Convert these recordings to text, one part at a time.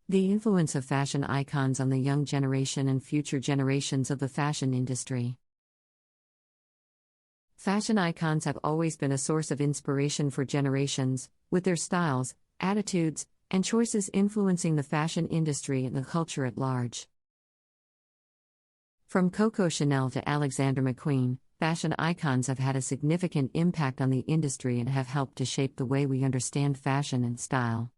The influence of fashion icons on the young generation and future generations of the fashion industry. Fashion icons have always been a source of inspiration for generations, with their styles, attitudes, and choices influencing the fashion industry and the culture at large. From Coco Chanel to Alexander McQueen, fashion icons have had a significant impact on the industry and have helped to shape the way we understand fashion and style.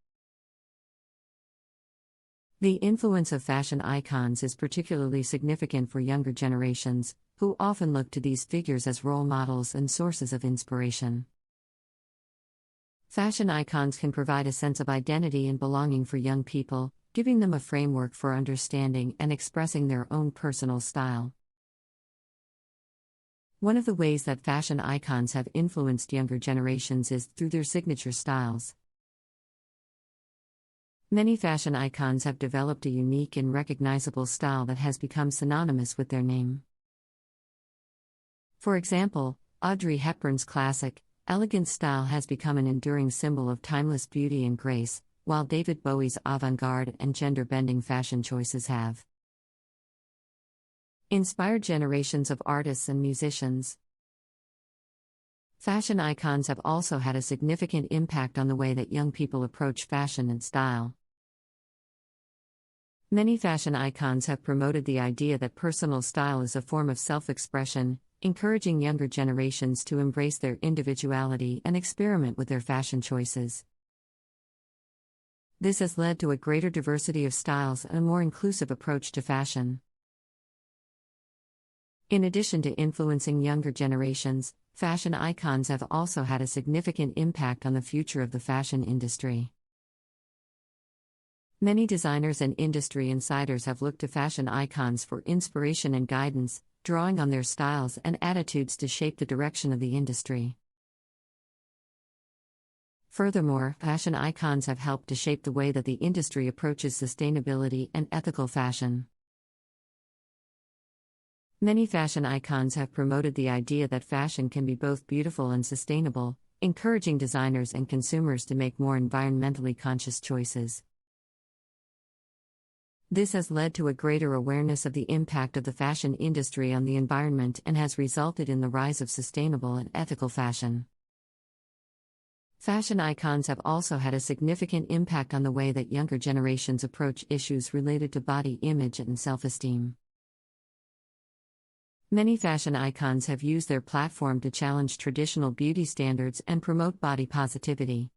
The influence of fashion icons is particularly significant for younger generations, who often look to these figures as role models and sources of inspiration. Fashion icons can provide a sense of identity and belonging for young people, giving them a framework for understanding and expressing their own personal style. One of the ways that fashion icons have influenced younger generations is through their signature styles. Many fashion icons have developed a unique and recognizable style that has become synonymous with their name. For example, Audrey Hepburn's classic, elegant style has become an enduring symbol of timeless beauty and grace, while David Bowie's avant-garde and gender-bending fashion choices have inspired generations of artists and musicians. Fashion icons have also had a significant impact on the way that young people approach fashion and style. Many fashion icons have promoted the idea that personal style is a form of self-expression, encouraging younger generations to embrace their individuality and experiment with their fashion choices. This has led to a greater diversity of styles and a more inclusive approach to fashion. In addition to influencing younger generations, fashion icons have also had a significant impact on the future of the fashion industry. Many designers and industry insiders have looked to fashion icons for inspiration and guidance, drawing on their styles and attitudes to shape the direction of the industry. Furthermore, fashion icons have helped to shape the way that the industry approaches sustainability and ethical fashion. Many fashion icons have promoted the idea that fashion can be both beautiful and sustainable, encouraging designers and consumers to make more environmentally conscious choices. This has led to a greater awareness of the impact of the fashion industry on the environment and has resulted in the rise of sustainable and ethical fashion. Fashion icons have also had a significant impact on the way that younger generations approach issues related to body image and self-esteem. Many fashion icons have used their platform to challenge traditional beauty standards and promote body positivity.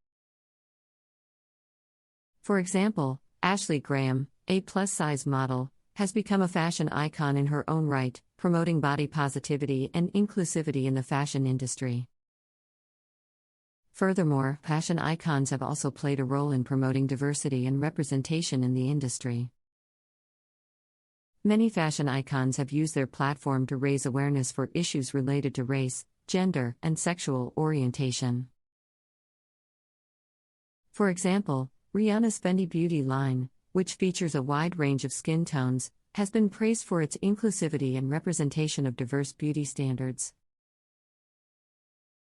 For example, Ashley Graham, a plus-size model, has become a fashion icon in her own right, promoting body positivity and inclusivity in the fashion industry. Furthermore, fashion icons have also played a role in promoting diversity and representation in the industry. Many fashion icons have used their platform to raise awareness for issues related to race, gender, and sexual orientation. For example, Rihanna's Fenty Beauty line, which features a wide range of skin tones, has been praised for its inclusivity and representation of diverse beauty standards.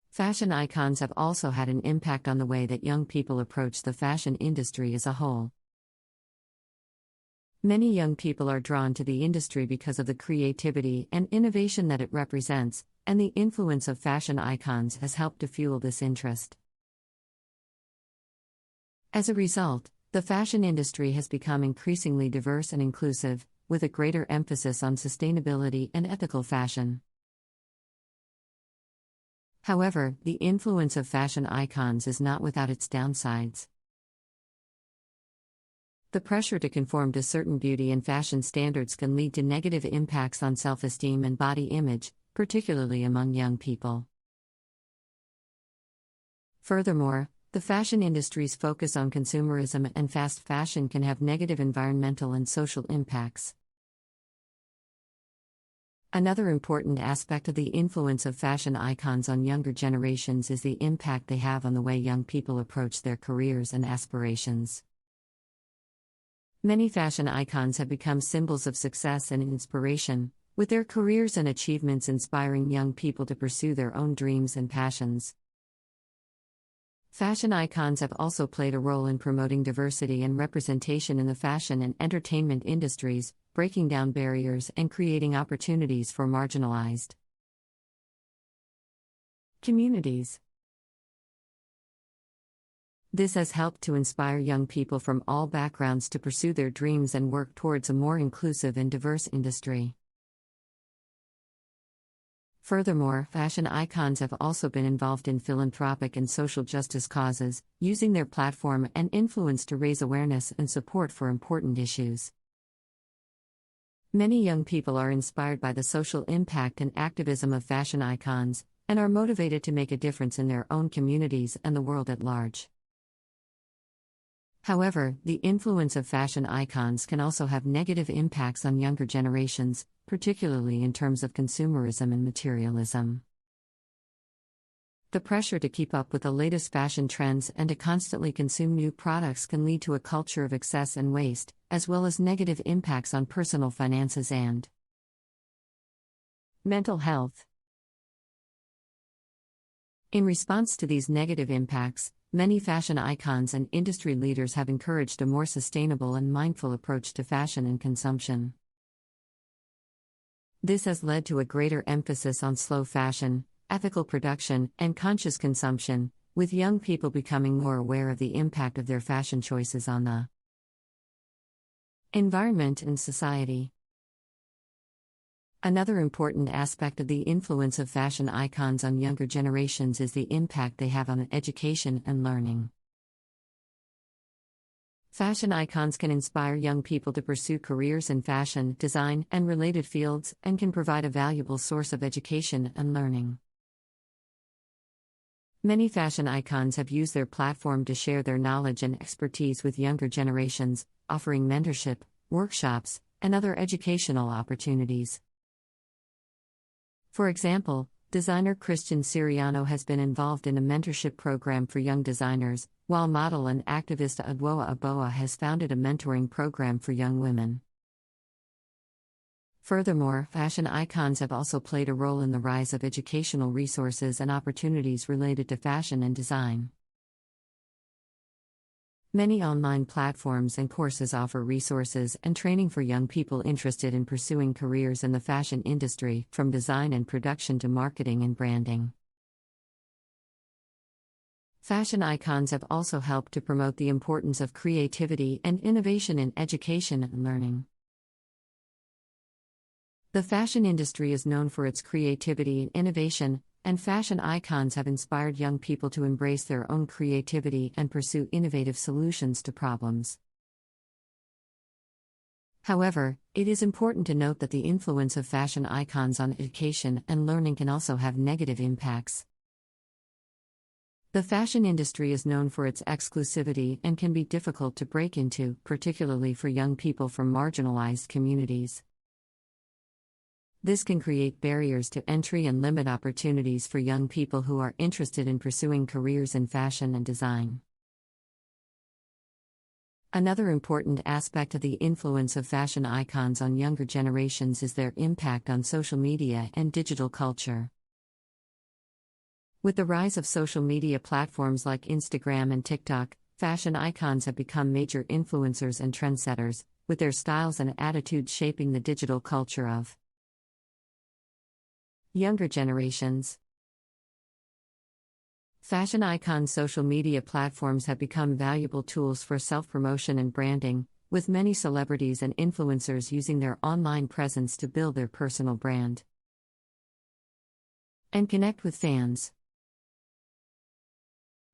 Fashion icons have also had an impact on the way that young people approach the fashion industry as a whole. Many young people are drawn to the industry because of the creativity and innovation that it represents, and the influence of fashion icons has helped to fuel this interest. As a result, the fashion industry has become increasingly diverse and inclusive, with a greater emphasis on sustainability and ethical fashion. However, the influence of fashion icons is not without its downsides. The pressure to conform to certain beauty and fashion standards can lead to negative impacts on self-esteem and body image, particularly among young people. Furthermore, the fashion industry's focus on consumerism and fast fashion can have negative environmental and social impacts. Another important aspect of the influence of fashion icons on younger generations is the impact they have on the way young people approach their careers and aspirations. Many fashion icons have become symbols of success and inspiration, with their careers and achievements inspiring young people to pursue their own dreams and passions. Fashion icons have also played a role in promoting diversity and representation in the fashion and entertainment industries, breaking down barriers and creating opportunities for marginalized communities. This has helped to inspire young people from all backgrounds to pursue their dreams and work towards a more inclusive and diverse industry. Furthermore, fashion icons have also been involved in philanthropic and social justice causes, using their platform and influence to raise awareness and support for important issues. Many young people are inspired by the social impact and activism of fashion icons, and are motivated to make a difference in their own communities and the world at large. However, the influence of fashion icons can also have negative impacts on younger generations, particularly in terms of consumerism and materialism. The pressure to keep up with the latest fashion trends and to constantly consume new products can lead to a culture of excess and waste, as well as negative impacts on personal finances and mental health. In response to these negative impacts, many fashion icons and industry leaders have encouraged a more sustainable and mindful approach to fashion and consumption. This has led to a greater emphasis on slow fashion, ethical production, and conscious consumption, with young people becoming more aware of the impact of their fashion choices on the environment and society. Another important aspect of the influence of fashion icons on younger generations is the impact they have on education and learning. Fashion icons can inspire young people to pursue careers in fashion, design, and related fields, and can provide a valuable source of education and learning. Many fashion icons have used their platform to share their knowledge and expertise with younger generations, offering mentorship, workshops, and other educational opportunities. For example, designer Christian Siriano has been involved in a mentorship program for young designers, while model and activist Adwoa Aboa has founded a mentoring program for young women. Furthermore, fashion icons have also played a role in the rise of educational resources and opportunities related to fashion and design. Many online platforms and courses offer resources and training for young people interested in pursuing careers in the fashion industry, from design and production to marketing and branding. Fashion icons have also helped to promote the importance of creativity and innovation in education and learning. The fashion industry is known for its creativity and innovation, and fashion icons have inspired young people to embrace their own creativity and pursue innovative solutions to problems. However, it is important to note that the influence of fashion icons on education and learning can also have negative impacts. The fashion industry is known for its exclusivity and can be difficult to break into, particularly for young people from marginalized communities. This can create barriers to entry and limit opportunities for young people who are interested in pursuing careers in fashion and design. Another important aspect of the influence of fashion icons on younger generations is their impact on social media and digital culture. With the rise of social media platforms like Instagram and TikTok, fashion icons have become major influencers and trendsetters, with their styles and attitudes shaping the digital culture of younger generations. Fashion icons' social media platforms have become valuable tools for self-promotion and branding, with many celebrities and influencers using their online presence to build their personal brand and connect with fans.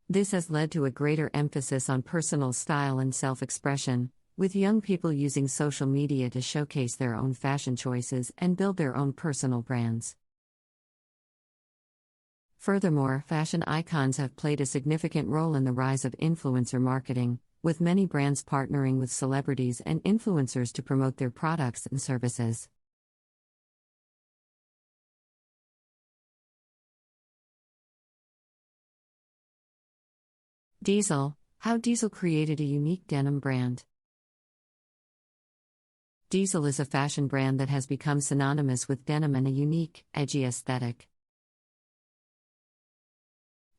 This has led to a greater emphasis on personal style and self-expression, with young people using social media to showcase their own fashion choices and build their own personal brands. Furthermore, fashion icons have played a significant role in the rise of influencer marketing, with many brands partnering with celebrities and influencers to promote their products and services. Diesel: how Diesel created a unique denim brand. Diesel is a fashion brand that has become synonymous with denim and a unique, edgy aesthetic.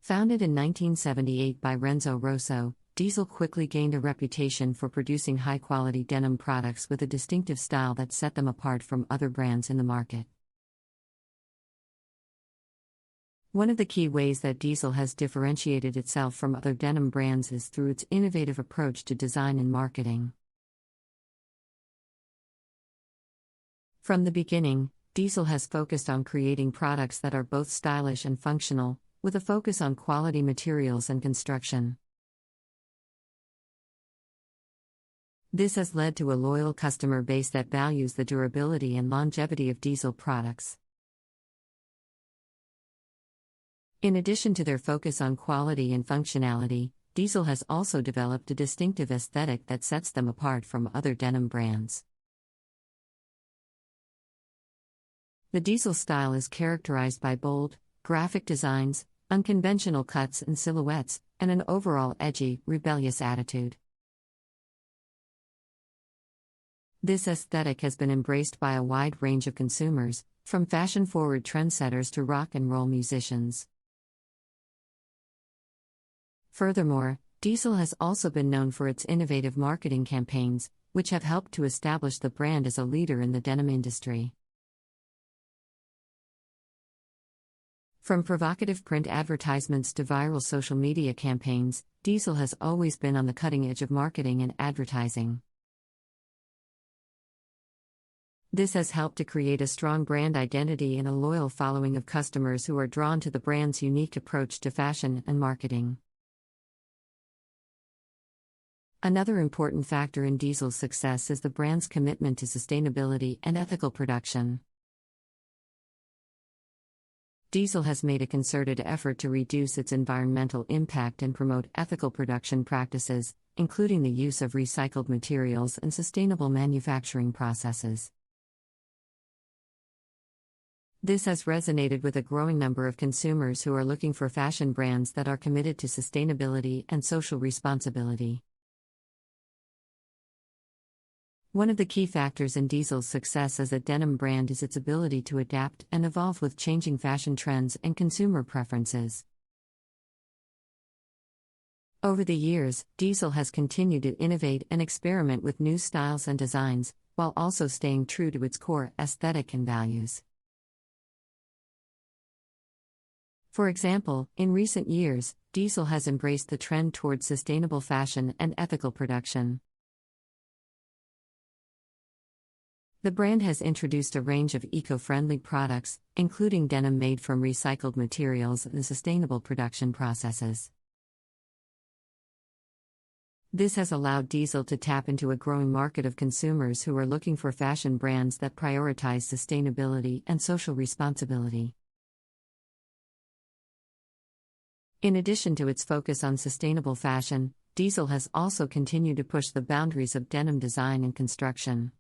Founded in 1978 by Renzo Rosso, Diesel quickly gained a reputation for producing high-quality denim products with a distinctive style that set them apart from other brands in the market. One of the key ways that Diesel has differentiated itself from other denim brands is through its innovative approach to design and marketing. From the beginning, Diesel has focused on creating products that are both stylish and functional, with a focus on quality materials and construction. This has led to a loyal customer base that values the durability and longevity of Diesel products. In addition to their focus on quality and functionality, Diesel has also developed a distinctive aesthetic that sets them apart from other denim brands. The Diesel style is characterized by bold, graphic designs, unconventional cuts and silhouettes, and an overall edgy, rebellious attitude. This aesthetic has been embraced by a wide range of consumers, from fashion-forward trendsetters to rock and roll musicians. Furthermore, Diesel has also been known for its innovative marketing campaigns, which have helped to establish the brand as a leader in the denim industry. From provocative print advertisements to viral social media campaigns, Diesel has always been on the cutting edge of marketing and advertising. This has helped to create a strong brand identity and a loyal following of customers who are drawn to the brand's unique approach to fashion and marketing. Another important factor in Diesel's success is the brand's commitment to sustainability and ethical production. Diesel has made a concerted effort to reduce its environmental impact and promote ethical production practices, including the use of recycled materials and sustainable manufacturing processes. This has resonated with a growing number of consumers who are looking for fashion brands that are committed to sustainability and social responsibility. One of the key factors in Diesel's success as a denim brand is its ability to adapt and evolve with changing fashion trends and consumer preferences. Over the years, Diesel has continued to innovate and experiment with new styles and designs, while also staying true to its core aesthetic and values. For example, in recent years, Diesel has embraced the trend towards sustainable fashion and ethical production. The brand has introduced a range of eco-friendly products, including denim made from recycled materials and sustainable production processes. This has allowed Diesel to tap into a growing market of consumers who are looking for fashion brands that prioritize sustainability and social responsibility. In addition to its focus on sustainable fashion, Diesel has also continued to push the boundaries of denim design and construction.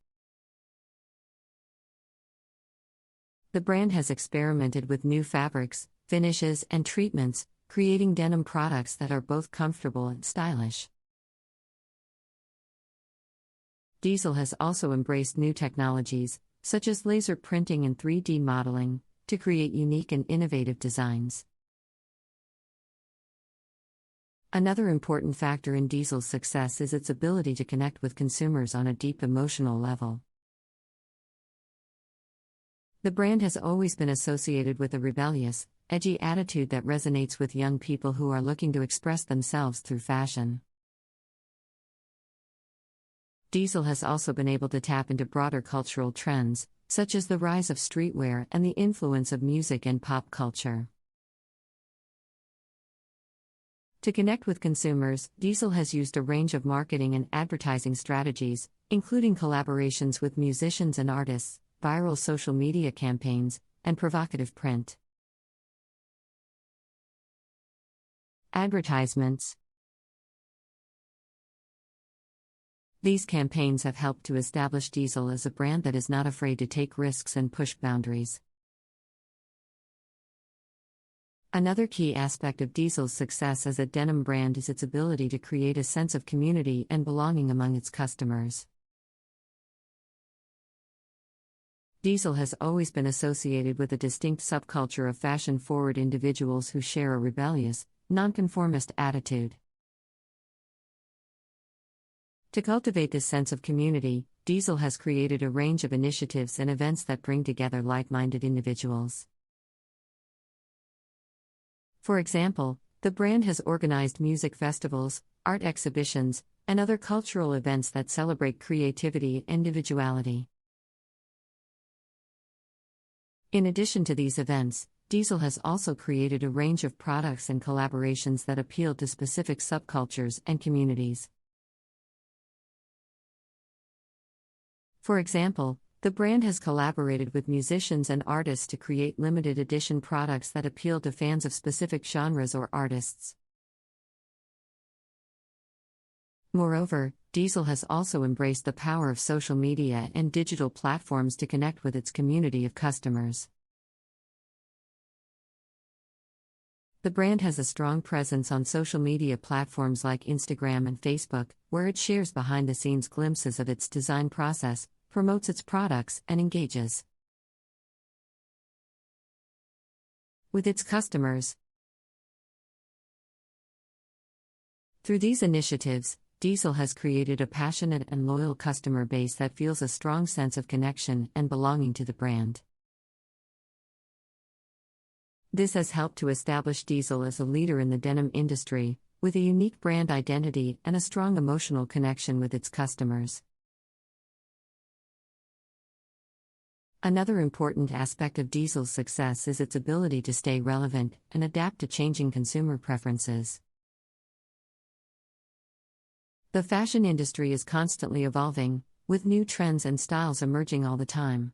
The brand has experimented with new fabrics, finishes, and treatments, creating denim products that are both comfortable and stylish. Diesel has also embraced new technologies, such as laser printing and 3D modeling, to create unique and innovative designs. Another important factor in Diesel's success is its ability to connect with consumers on a deep emotional level. The brand has always been associated with a rebellious, edgy attitude that resonates with young people who are looking to express themselves through fashion. Diesel has also been able to tap into broader cultural trends, such as the rise of streetwear and the influence of music and pop culture. To connect with consumers, Diesel has used a range of marketing and advertising strategies, including collaborations with musicians and artists, viral social media campaigns, and provocative print. Advertisements. These campaigns have helped to establish Diesel as a brand that is not afraid to take risks and push boundaries. Another key aspect of Diesel's success as a denim brand is its ability to create a sense of community and belonging among its customers. Diesel has always been associated with a distinct subculture of fashion-forward individuals who share a rebellious, nonconformist attitude. To cultivate this sense of community, Diesel has created a range of initiatives and events that bring together like-minded individuals. For example, the brand has organized music festivals, art exhibitions, and other cultural events that celebrate creativity and individuality. In addition to these events, Diesel has also created a range of products and collaborations that appeal to specific subcultures and communities. For example, the brand has collaborated with musicians and artists to create limited edition products that appeal to fans of specific genres or artists. Moreover, Diesel has also embraced the power of social media and digital platforms to connect with its community of customers. The brand has a strong presence on social media platforms like Instagram and Facebook, where it shares behind-the-scenes glimpses of its design process, promotes its products, and engages with its customers. Through these initiatives, Diesel has created a passionate and loyal customer base that feels a strong sense of connection and belonging to the brand. This has helped to establish Diesel as a leader in the denim industry, with a unique brand identity and a strong emotional connection with its customers. Another important aspect of Diesel's success is its ability to stay relevant and adapt to changing consumer preferences. The fashion industry is constantly evolving, with new trends and styles emerging all the time.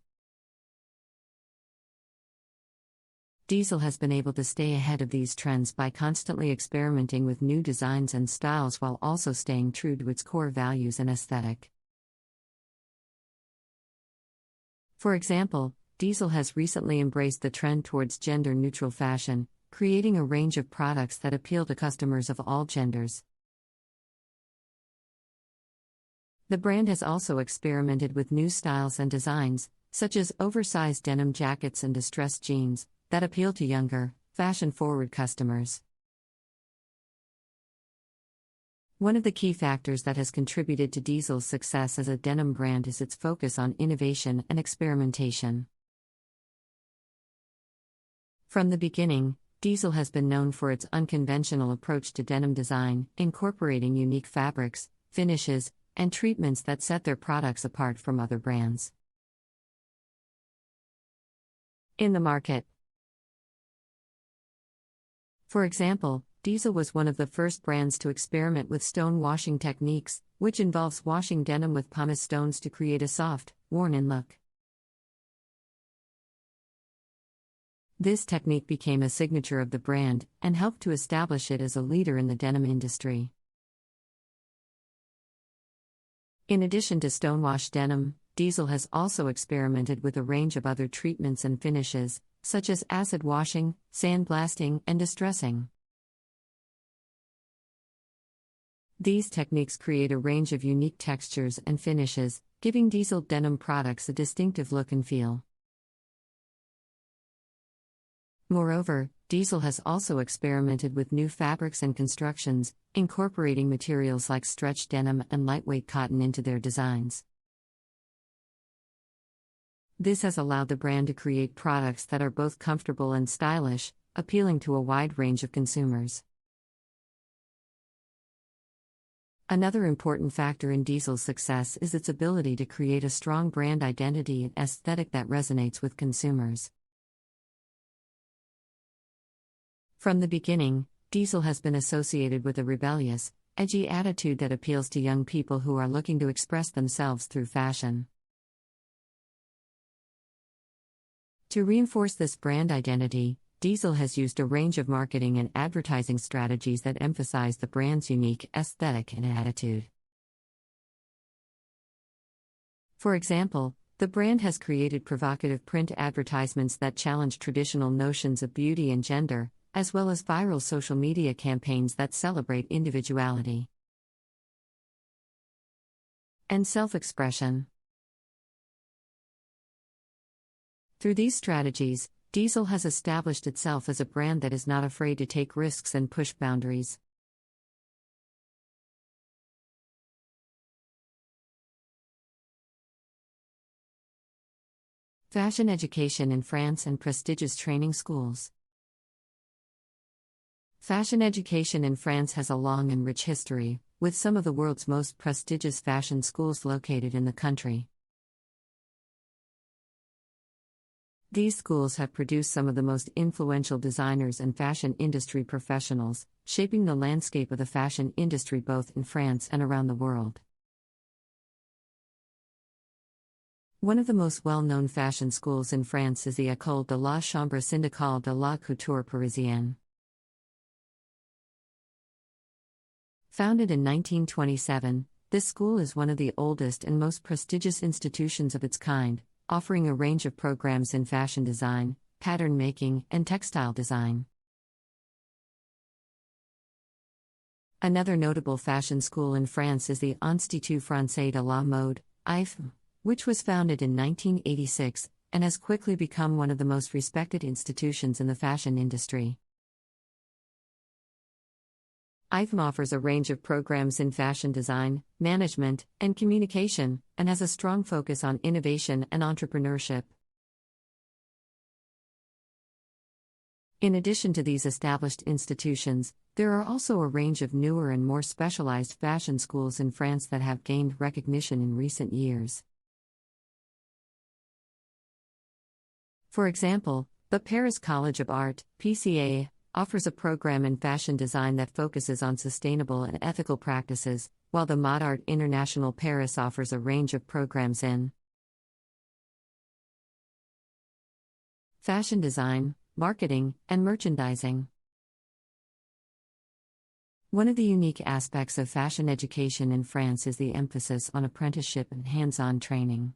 Diesel has been able to stay ahead of these trends by constantly experimenting with new designs and styles while also staying true to its core values and aesthetic. For example, Diesel has recently embraced the trend towards gender-neutral fashion, creating a range of products that appeal to customers of all genders. The brand has also experimented with new styles and designs, such as oversized denim jackets and distressed jeans, that appeal to younger, fashion-forward customers. One of the key factors that has contributed to Diesel's success as a denim brand is its focus on innovation and experimentation. From the beginning, Diesel has been known for its unconventional approach to denim design, incorporating unique fabrics, finishes, and treatments that set their products apart from other brands in the market. For example, Diesel was one of the first brands to experiment with stone washing techniques, which involves washing denim with pumice stones to create a soft, worn-in look. This technique became a signature of the brand and helped to establish it as a leader in the denim industry. In addition to stonewash denim, Diesel has also experimented with a range of other treatments and finishes, such as acid washing, sandblasting, and distressing. These techniques create a range of unique textures and finishes, giving Diesel denim products a distinctive look and feel. Moreover, Diesel has also experimented with new fabrics and constructions, incorporating materials like stretch denim and lightweight cotton into their designs. This has allowed the brand to create products that are both comfortable and stylish, appealing to a wide range of consumers. Another important factor in Diesel's success is its ability to create a strong brand identity and aesthetic that resonates with consumers. From the beginning, Diesel has been associated with a rebellious, edgy attitude that appeals to young people who are looking to express themselves through fashion. To reinforce this brand identity, Diesel has used a range of marketing and advertising strategies that emphasize the brand's unique aesthetic and attitude. For example, the brand has created provocative print advertisements that challenge traditional notions of beauty and gender, as well as viral social media campaigns that celebrate individuality and self-expression. Through these strategies, Diesel has established itself as a brand that is not afraid to take risks and push boundaries. Fashion education in France and prestigious training schools. Fashion education in France has a long and rich history, with some of the world's most prestigious fashion schools located in the country. These schools have produced some of the most influential designers and fashion industry professionals, shaping the landscape of the fashion industry both in France and around the world. One of the most well-known fashion schools in France is the École de la Chambre syndicale de la couture parisienne. Founded in 1927, this school is one of the oldest and most prestigious institutions of its kind, offering a range of programs in fashion design, pattern making, and textile design. Another notable fashion school in France is the Institut Français de la Mode, IFM, which was founded in 1986 and has quickly become one of the most respected institutions in the fashion industry. IFM offers a range of programs in fashion design, management, and communication, and has a strong focus on innovation and entrepreneurship. In addition to these established institutions, there are also a range of newer and more specialized fashion schools in France that have gained recognition in recent years. For example, the Paris College of Art, PCA, offers a program in fashion design that focuses on sustainable and ethical practices, while the Mode Art International Paris offers a range of programs in fashion design, marketing, and merchandising. One of the unique aspects of fashion education in France is the emphasis on apprenticeship and hands-on training.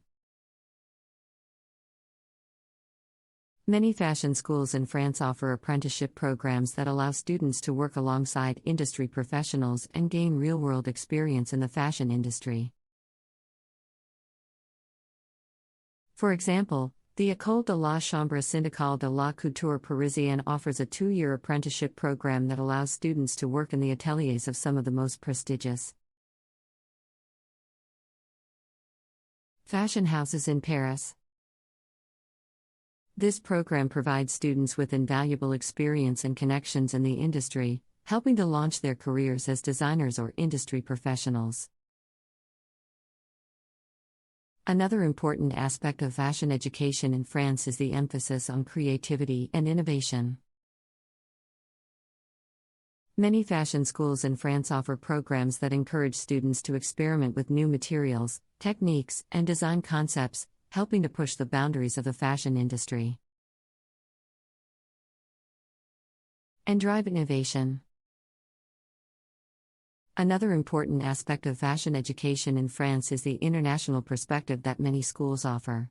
Many fashion schools in France offer apprenticeship programs that allow students to work alongside industry professionals and gain real-world experience in the fashion industry. For example, the École de la Chambre syndicale de la couture parisienne offers a 2-year apprenticeship program that allows students to work in the ateliers of some of the most prestigious fashion houses in Paris. This program provides students with invaluable experience and connections in the industry, helping to launch their careers as designers or industry professionals. Another important aspect of fashion education in France is the emphasis on creativity and innovation. Many fashion schools in France offer programs that encourage students to experiment with new materials, techniques, and design concepts, helping to push the boundaries of the fashion industry and drive innovation. Another important aspect of fashion education in France is the international perspective that many schools offer.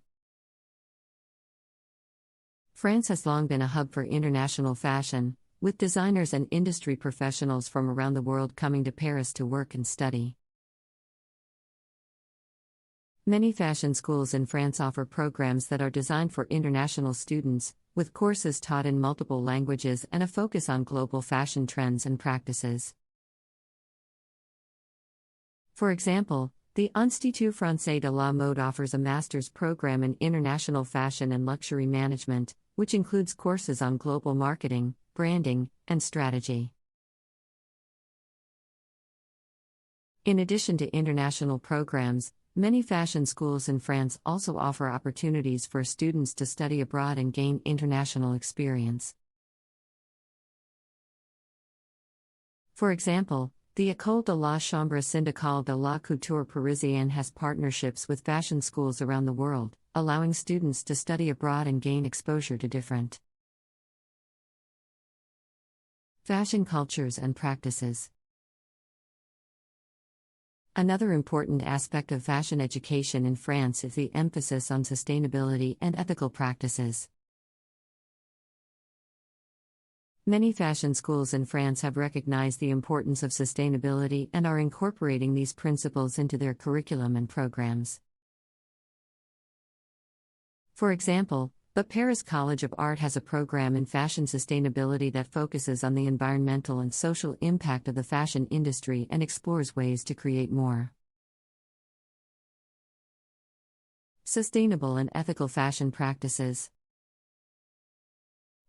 France has long been a hub for international fashion, with designers and industry professionals from around the world coming to Paris to work and study. Many fashion schools in France offer programs that are designed for international students, with courses taught in multiple languages and a focus on global fashion trends and practices. For example, the Institut Français de la Mode offers a master's program in international fashion and luxury management, which includes courses on global marketing, branding, and strategy. In addition to international programs, many fashion schools in France also offer opportunities for students to study abroad and gain international experience. For example, the École de la Chambre syndicale de la couture parisienne has partnerships with fashion schools around the world, allowing students to study abroad and gain exposure to different fashion cultures and practices. Another important aspect of fashion education in France is the emphasis on sustainability and ethical practices. Many fashion schools in France have recognized the importance of sustainability and are incorporating these principles into their curriculum and programs. For example, But Paris College of Art has a program in fashion sustainability that focuses on the environmental and social impact of the fashion industry and explores ways to create more sustainable and ethical fashion practices.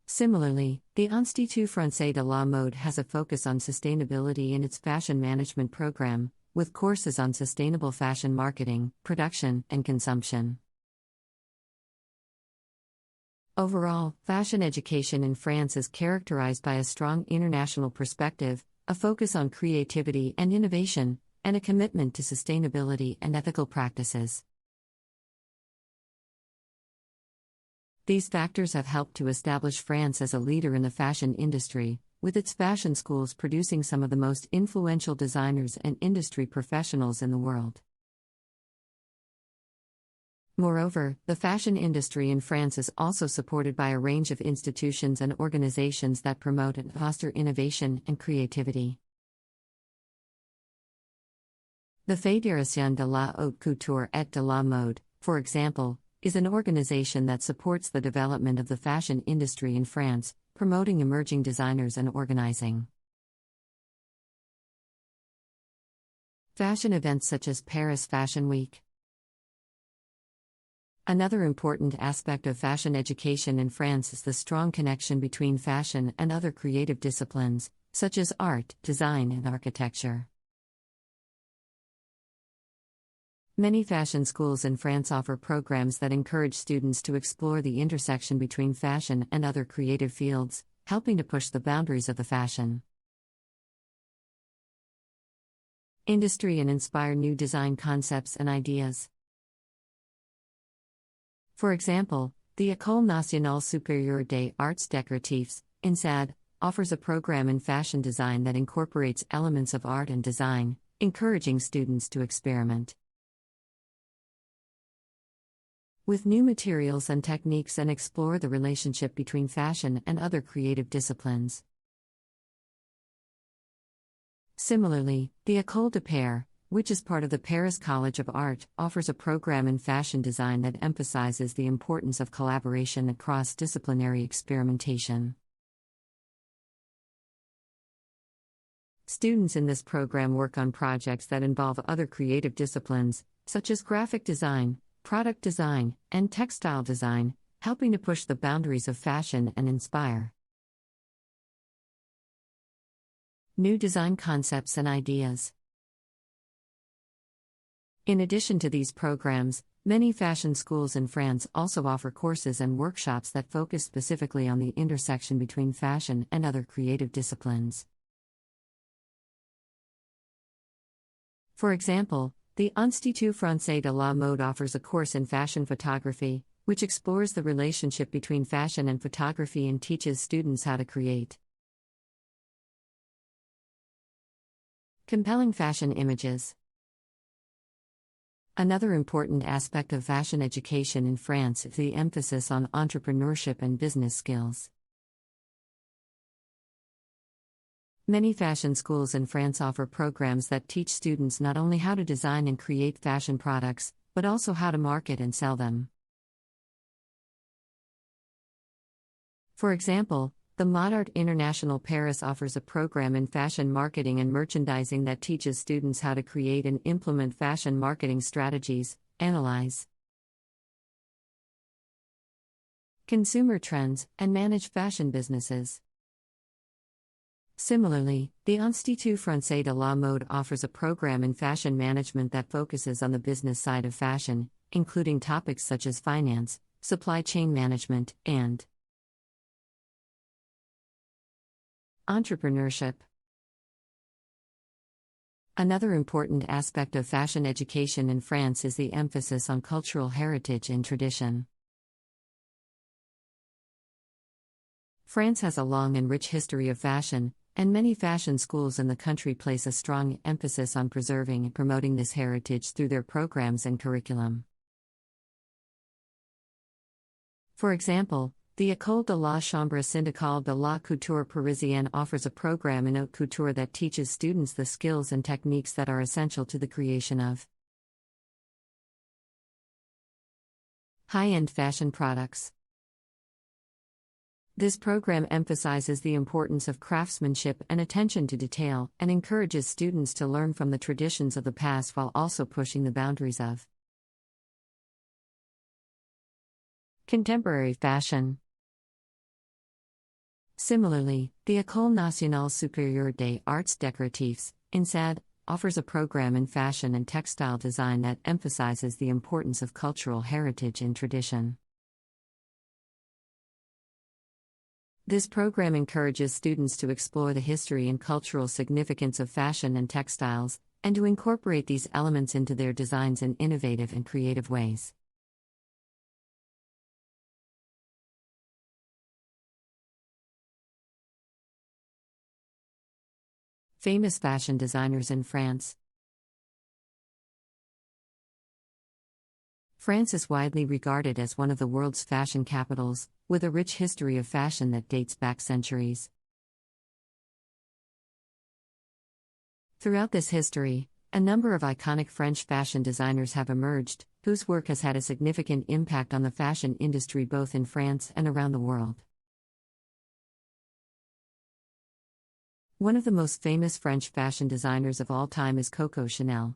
Similarly, the Institut Français de la Mode has a focus on sustainability in its fashion management program, with courses on sustainable fashion marketing, production, and consumption. Overall, fashion education in France is characterized by a strong international perspective, a focus on creativity and innovation, and a commitment to sustainability and ethical practices. These factors have helped to establish France as a leader in the fashion industry, with its fashion schools producing some of the most influential designers and industry professionals in the world. Moreover, the fashion industry in France is also supported by a range of institutions and organizations that promote and foster innovation and creativity. The Fédération de la Haute Couture et de la Mode, for example, is an organization that supports the development of the fashion industry in France, promoting emerging designers and organizing fashion events such as Paris Fashion Week. Another important aspect of fashion education in France is the strong connection between fashion and other creative disciplines, such as art, design, and architecture. Many fashion schools in France offer programs that encourage students to explore the intersection between fashion and other creative fields, helping to push the boundaries of the fashion industry and inspire new design concepts and ideas. For example, the École Nationale Supérieure des Arts Décoratifs, INSAD, offers a program in fashion design that incorporates elements of art and design, encouraging students to experiment with new materials and techniques and explore the relationship between fashion and other creative disciplines. Similarly, the École de Paris, which is part of the Paris College of Art, offers a program in fashion design that emphasizes the importance of collaboration and cross-disciplinary experimentation. Students in this program work on projects that involve other creative disciplines, such as graphic design, product design, and textile design, helping to push the boundaries of fashion and inspire new design concepts and ideas. In addition to these programs, many fashion schools in France also offer courses and workshops that focus specifically on the intersection between fashion and other creative disciplines. For example, the Institut Français de la Mode offers a course in fashion photography, which explores the relationship between fashion and photography and teaches students how to create compelling fashion images. Another important aspect of fashion education in France is the emphasis on entrepreneurship and business skills. Many fashion schools in France offer programs that teach students not only how to design and create fashion products, but also how to market and sell them. For example, the Modart International Paris offers a program in fashion marketing and merchandising that teaches students how to create and implement fashion marketing strategies, analyze consumer trends, and manage fashion businesses. Similarly, the Institut Français de la Mode offers a program in fashion management that focuses on the business side of fashion, including topics such as finance, supply chain management, and entrepreneurship. Another important aspect of fashion education in France is the emphasis on cultural heritage and tradition. France has a long and rich history of fashion, and many fashion schools in the country place a strong emphasis on preserving and promoting this heritage through their programs and curriculum. For example, the École de la Chambre syndicale de la couture parisienne offers a program in haute couture that teaches students the skills and techniques that are essential to the creation of high-end fashion products. This program emphasizes the importance of craftsmanship and attention to detail and encourages students to learn from the traditions of the past while also pushing the boundaries of contemporary fashion. Similarly, the École Nationale Supérieure des Arts Décoratifs, INSAD, offers a program in fashion and textile design that emphasizes the importance of cultural heritage and tradition. This program encourages students to explore the history and cultural significance of fashion and textiles, and to incorporate these elements into their designs in innovative and creative ways. Famous fashion designers in France. France is widely regarded as one of the world's fashion capitals, with a rich history of fashion that dates back centuries. Throughout this history, a number of iconic French fashion designers have emerged, whose work has had a significant impact on the fashion industry both in France and around the world. One of the most famous French fashion designers of all time is Coco Chanel.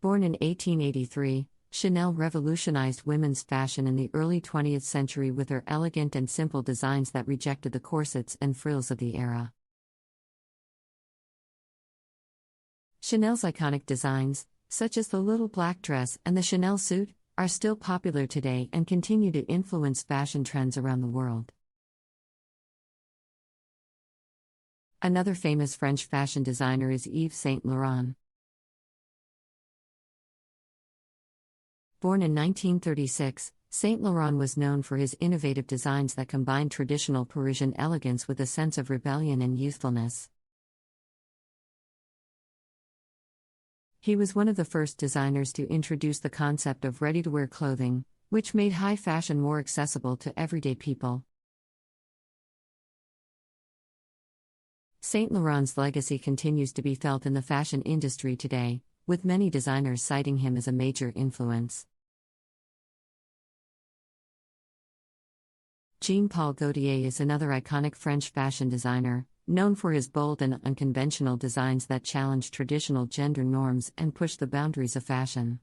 Born in 1883, Chanel revolutionized women's fashion in the early 20th century with her elegant and simple designs that rejected the corsets and frills of the era. Chanel's iconic designs, such as the little black dress and the Chanel suit, are still popular today and continue to influence fashion trends around the world. Another famous French fashion designer is Yves Saint Laurent. Born in 1936, Saint Laurent was known for his innovative designs that combined traditional Parisian elegance with a sense of rebellion and youthfulness. He was one of the first designers to introduce the concept of ready-to-wear clothing, which made high fashion more accessible to everyday people. Saint Laurent's legacy continues to be felt in the fashion industry today, with many designers citing him as a major influence. Jean-Paul Gaultier is another iconic French fashion designer, known for his bold and unconventional designs that challenge traditional gender norms and push the boundaries of fashion.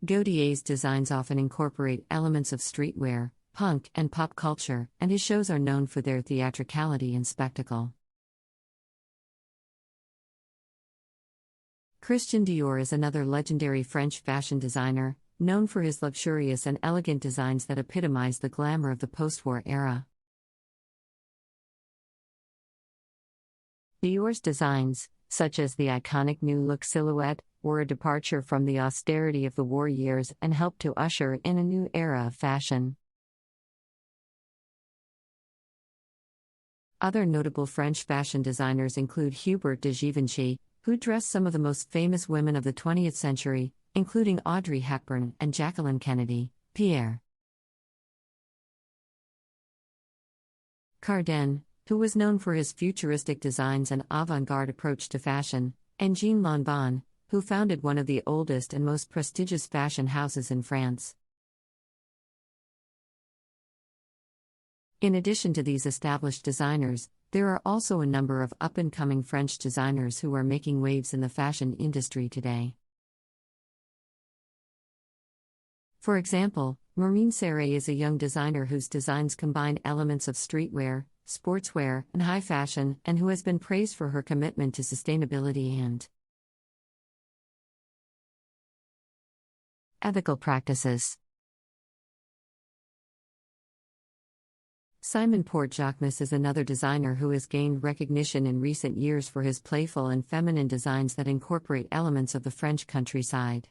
Gaultier's designs often incorporate elements of streetwear, punk, and pop culture, and his shows are known for their theatricality and spectacle. Christian Dior is another legendary French fashion designer, known for his luxurious and elegant designs that epitomize the glamour of the post-war era. Dior's designs, such as the iconic New Look silhouette, were a departure from the austerity of the war years and helped to usher in a new era of fashion. Other notable French fashion designers include Hubert de Givenchy, who dressed some of the most famous women of the 20th century, including Audrey Hepburn and Jacqueline Kennedy, Pierre Cardin, who was known for his futuristic designs and avant-garde approach to fashion, and Jean Lanvin, who founded one of the oldest and most prestigious fashion houses in France. In addition to these established designers, there are also a number of up-and-coming French designers who are making waves in the fashion industry today. For example, Marine Serre is a young designer whose designs combine elements of streetwear, sportswear, and high fashion, and who has been praised for her commitment to sustainability and ethical practices. Simon Porte-Jacquemus is another designer who has gained recognition in recent years for his playful and feminine designs that incorporate elements of the French countryside.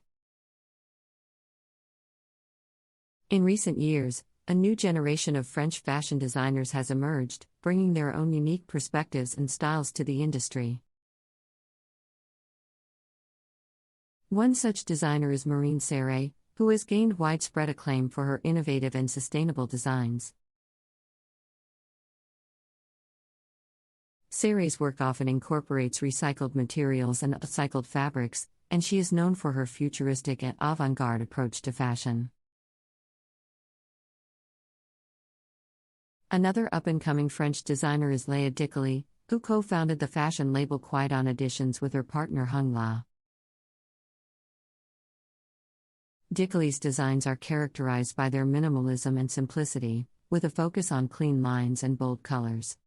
In recent years, a new generation of French fashion designers has emerged, bringing their own unique perspectives and styles to the industry. One such designer is Marine Serre, who has gained widespread acclaim for her innovative and sustainable designs. Serre's work often incorporates recycled materials and upcycled fabrics, and she is known for her futuristic and avant-garde approach to fashion. Another up-and-coming French designer is Léa Dickoly, who co-founded the fashion label Quaidon Editions with her partner Hung La. Dickoly's designs are characterized by their minimalism and simplicity, with a focus on clean lines and bold colors.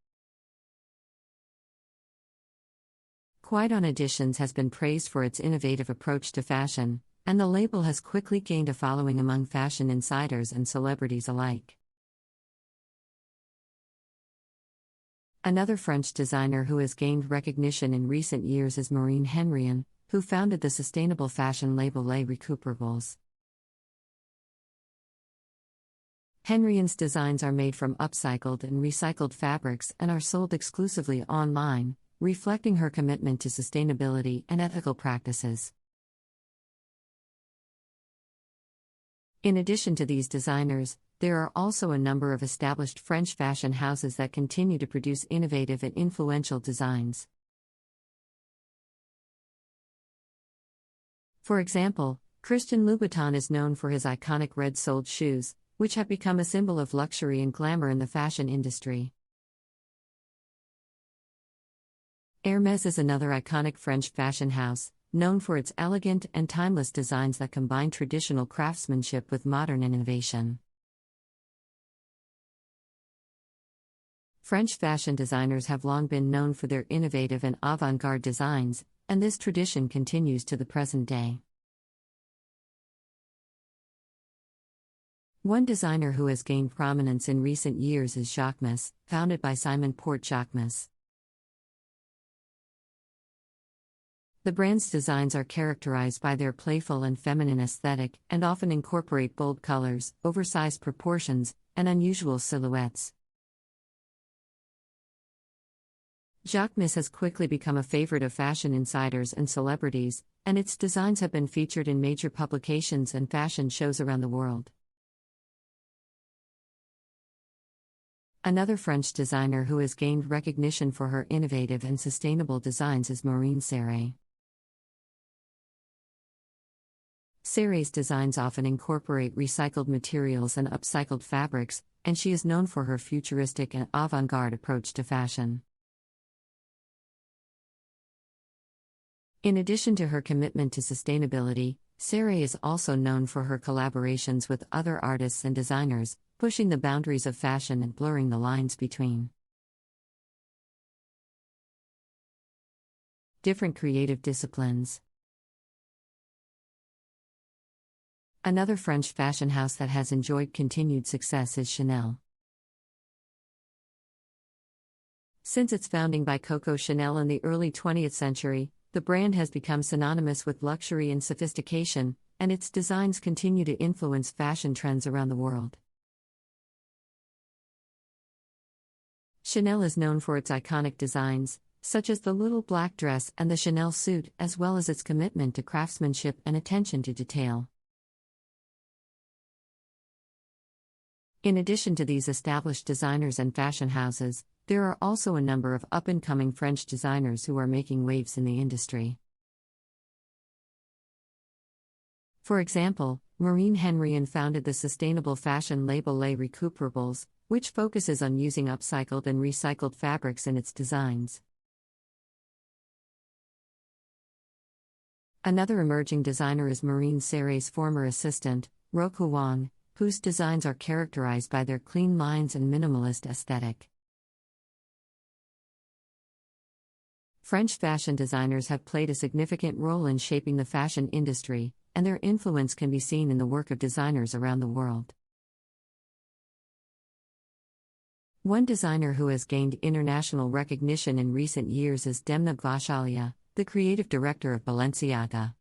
Quaidon Editions has been praised for its innovative approach to fashion, and the label has quickly gained a following among fashion insiders and celebrities alike. Another French designer who has gained recognition in recent years is Marine Henrion, who founded the sustainable fashion label Les Recuperables. Henrion's designs are made from upcycled and recycled fabrics and are sold exclusively online, reflecting her commitment to sustainability and ethical practices. In addition to these designers, there are also a number of established French fashion houses that continue to produce innovative and influential designs. For example, Christian Louboutin is known for his iconic red-soled shoes, which have become a symbol of luxury and glamour in the fashion industry. Hermès is another iconic French fashion house, known for its elegant and timeless designs that combine traditional craftsmanship with modern innovation. French fashion designers have long been known for their innovative and avant-garde designs, and this tradition continues to the present day. One designer who has gained prominence in recent years is Jacquemus, founded by Simon Porte Jacquemus. The brand's designs are characterized by their playful and feminine aesthetic and often incorporate bold colors, oversized proportions, and unusual silhouettes. Jacquemus has quickly become a favorite of fashion insiders and celebrities, and its designs have been featured in major publications and fashion shows around the world. Another French designer who has gained recognition for her innovative and sustainable designs is Maureen Serre. Serre's designs often incorporate recycled materials and upcycled fabrics, and she is known for her futuristic and avant-garde approach to fashion. In addition to her commitment to sustainability, Serre is also known for her collaborations with other artists and designers, pushing the boundaries of fashion and blurring the lines between different creative disciplines. Another French fashion house that has enjoyed continued success is Chanel. Since its founding by Coco Chanel in the early 20th century, the brand has become synonymous with luxury and sophistication, and its designs continue to influence fashion trends around the world. Chanel is known for its iconic designs, such as the little black dress and the Chanel suit, as well as its commitment to craftsmanship and attention to detail. In addition to these established designers and fashion houses, there are also a number of up-and-coming French designers who are making waves in the industry. For example, Marine Henrion founded the sustainable fashion label Les Recuperables, which focuses on using upcycled and recycled fabrics in its designs. Another emerging designer is Maureen Serre's former assistant, Roku Wang, whose designs are characterized by their clean lines and minimalist aesthetic. French fashion designers have played a significant role in shaping the fashion industry, and their influence can be seen in the work of designers around the world. One designer who has gained international recognition in recent years is Demna Gvasalia, the creative director of Balenciaga.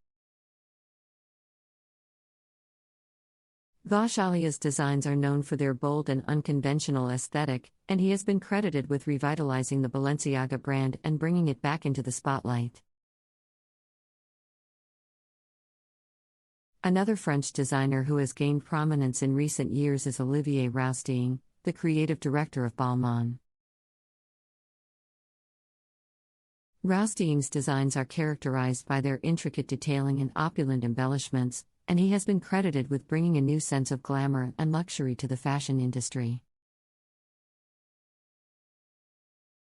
Gvasalia's designs are known for their bold and unconventional aesthetic, and he has been credited with revitalizing the Balenciaga brand and bringing it back into the spotlight. Another French designer who has gained prominence in recent years is Olivier Rousteing, the creative director of Balmain. Rousteing's designs are characterized by their intricate detailing and opulent embellishments, and he has been credited with bringing a new sense of glamour and luxury to the fashion industry.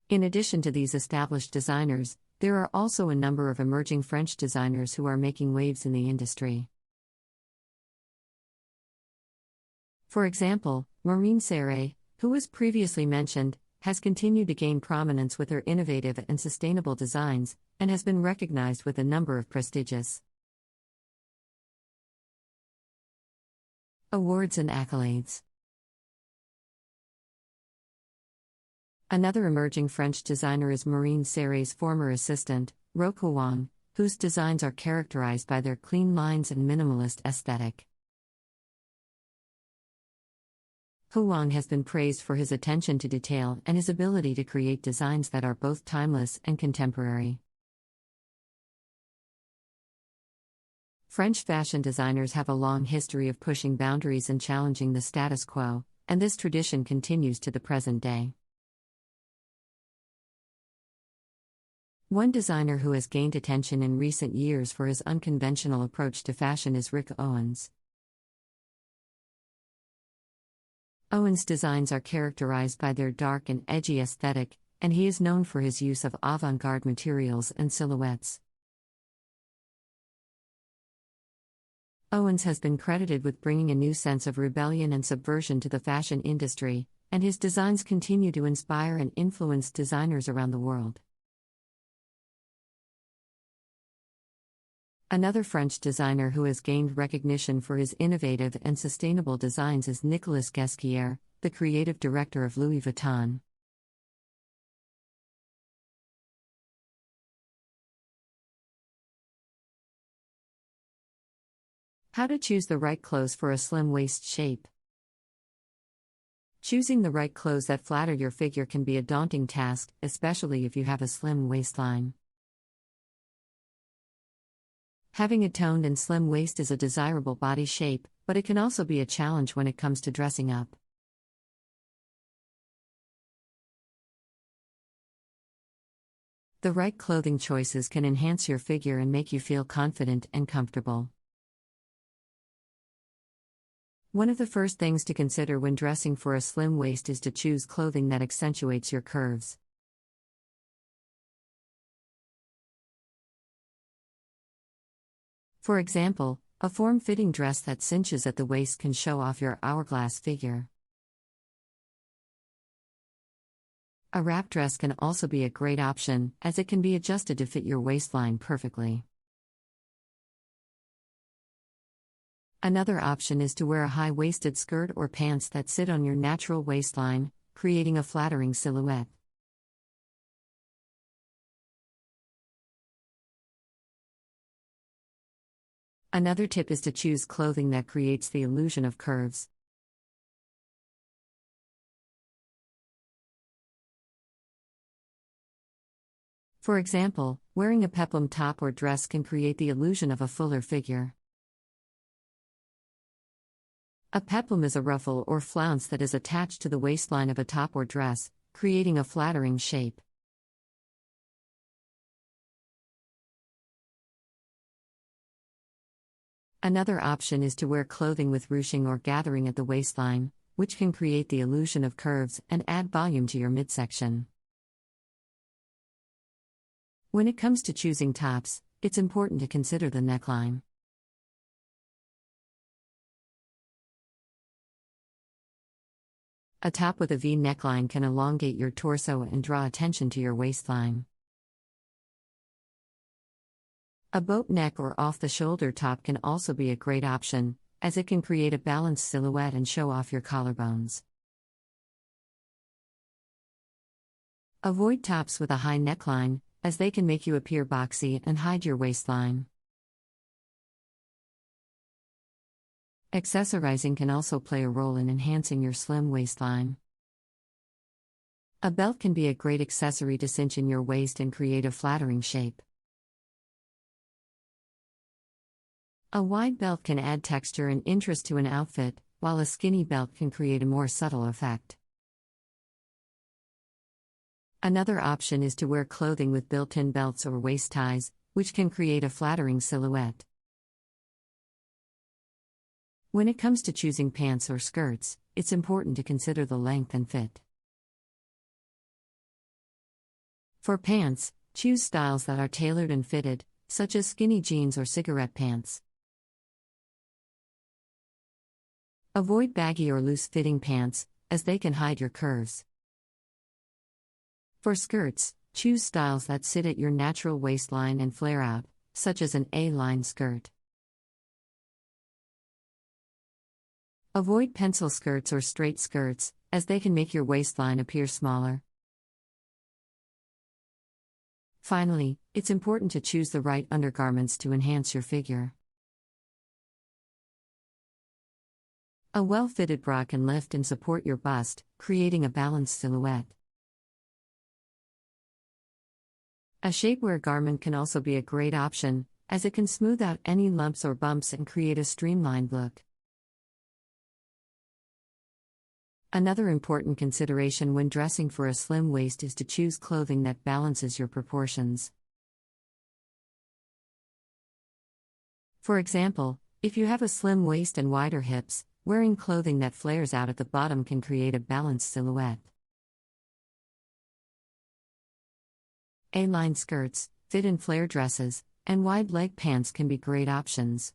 In addition to these established designers, there are also a number of emerging French designers who are making waves in the industry. For example, Maureen Serre, who was previously mentioned, has continued to gain prominence with her innovative and sustainable designs, and has been recognized with a number of prestigious awards and accolades. Another emerging French designer is Maureen Serre's former assistant, Roque Huang, whose designs are characterized by their clean lines and minimalist aesthetic. Huang has been praised for his attention to detail and his ability to create designs that are both timeless and contemporary. French fashion designers have a long history of pushing boundaries and challenging the status quo, and this tradition continues to the present day. One designer who has gained attention in recent years for his unconventional approach to fashion is Rick Owens. Owens' designs are characterized by their dark and edgy aesthetic, and he is known for his use of avant-garde materials and silhouettes. Owens has been credited with bringing a new sense of rebellion and subversion to the fashion industry, and his designs continue to inspire and influence designers around the world. Another French designer who has gained recognition for his innovative and sustainable designs is Nicolas Ghesquière, the creative director of Louis Vuitton. How to choose the right clothes for a slim waist shape. Choosing the right clothes that flatter your figure can be a daunting task, especially if you have a slim waistline. Having a toned and slim waist is a desirable body shape, but it can also be a challenge when it comes to dressing up. The right clothing choices can enhance your figure and make you feel confident and comfortable. One of the first things to consider when dressing for a slim waist is to choose clothing that accentuates your curves. For example, a form-fitting dress that cinches at the waist can show off your hourglass figure. A wrap dress can also be a great option, as it can be adjusted to fit your waistline perfectly. Another option is to wear a high-waisted skirt or pants that sit on your natural waistline, creating a flattering silhouette. Another tip is to choose clothing that creates the illusion of curves. For example, wearing a peplum top or dress can create the illusion of a fuller figure. A peplum is a ruffle or flounce that is attached to the waistline of a top or dress, creating a flattering shape. Another option is to wear clothing with ruching or gathering at the waistline, which can create the illusion of curves and add volume to your midsection. When it comes to choosing tops, it's important to consider the neckline. A top with a V neckline can elongate your torso and draw attention to your waistline. A boat neck or off-the-shoulder top can also be a great option, as it can create a balanced silhouette and show off your collarbones. Avoid tops with a high neckline, as they can make you appear boxy and hide your waistline. Accessorizing can also play a role in enhancing your slim waistline. A belt can be a great accessory to cinch in your waist and create a flattering shape. A wide belt can add texture and interest to an outfit, while a skinny belt can create a more subtle effect. Another option is to wear clothing with built-in belts or waist ties, which can create a flattering silhouette. When it comes to choosing pants or skirts, it's important to consider the length and fit. For pants, choose styles that are tailored and fitted, such as skinny jeans or cigarette pants. Avoid baggy or loose-fitting pants, as they can hide your curves. For skirts, choose styles that sit at your natural waistline and flare out, such as an A-line skirt. Avoid pencil skirts or straight skirts, as they can make your waistline appear smaller. Finally, it's important to choose the right undergarments to enhance your figure. A well-fitted bra can lift and support your bust, creating a balanced silhouette. A shapewear garment can also be a great option, as it can smooth out any lumps or bumps and create a streamlined look. Another important consideration when dressing for a slim waist is to choose clothing that balances your proportions. For example, if you have a slim waist and wider hips, wearing clothing that flares out at the bottom can create a balanced silhouette. A-line skirts, fit-in flare dresses, and wide leg pants can be great options.